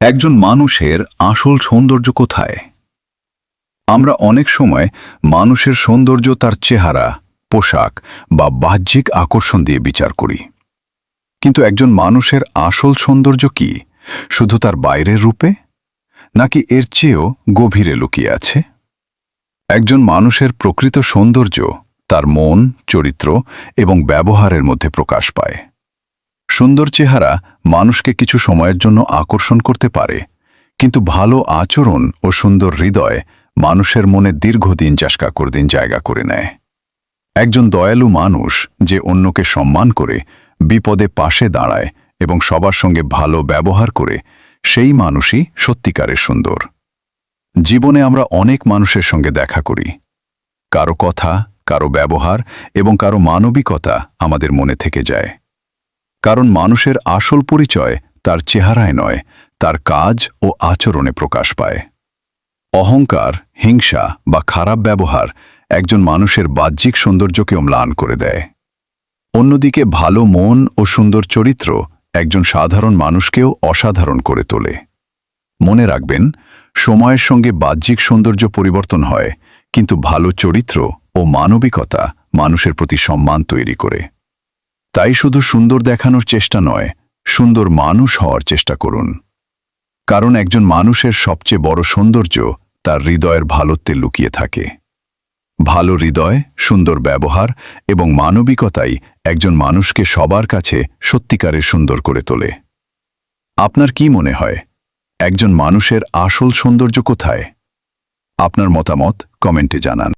একজন মানুষের আসল সৌন্দর্য কোথায়? আমরা অনেক সময় মানুষের সৌন্দর্য তার চেহারা, পোশাক বা বাহ্যিক আকর্ষণ দিয়ে বিচার করি। কিন্তু একজন মানুষের আসল সৌন্দর্য কি? শুধু তার বাইরের রূপে, নাকি এর চেয়েও গভীরে লুকিয়ে আছে? একজন মানুষের প্রকৃত সৌন্দর্য তার মন, চরিত্র এবং ব্যবহারের মধ্যে প্রকাশ পায়। সুন্দর চেহারা মানুষকে কিছু সময়ের জন্য আকর্ষণ করতে পারে, কিন্তু ভালো আচরণ ও সুন্দর হৃদয় মানুষের মনে দীর্ঘদিন জায়গা করে নেয়। একজন দয়ালু মানুষ যে অন্যকে সম্মান করে, বিপদে পাশে দাঁড়ায় এবং সবার সঙ্গে ভালো ব্যবহার করে, সেই মানুষই সত্যিকারের সুন্দর। জীবনে আমরা অনেক মানুষের সঙ্গে দেখা করি। কারো কথা, কারো ব্যবহার এবং কারো মানবিকতা আমাদের মনে থেকে যায়। কারণ মানুষের আসল পরিচয় তার চেহারায় নয়, তার কাজ ও আচরণে প্রকাশ পায়। অহংকার, হিংসা বা খারাপ ব্যবহার একজন মানুষের বাহ্যিক সৌন্দর্যকেও ম্লান করে দেয়। অন্যদিকে ভালো মন ও সুন্দর চরিত্র একজন সাধারণ মানুষকেও অসাধারণ করে তোলে। মনে রাখবেন, সময়ের সঙ্গে বাহ্যিক সৌন্দর্য পরিবর্তন হয়, কিন্তু ভালো চরিত্র ও মানবিকতা মানুষের প্রতি সম্মান তৈরি করে। তাই শুধু সুন্দর দেখানোর চেষ্টা নয়, সুন্দর মানুষ হওয়ার চেষ্টা করুন। কারণ একজন মানুষের সবচেয়ে বড় সৌন্দর্য তার হৃদয়ের ভালোত্বে লুকিয়ে থাকে। ভালো হৃদয়, সুন্দর ব্যবহার এবং মানবিকতাই একজন মানুষকে সবার কাছে সত্যিকারের সুন্দর করে তোলে। আপনার কি মনে হয়, একজন মানুষের আসল সৌন্দর্য কোথায়? আপনার মতামত কমেন্টে জানান।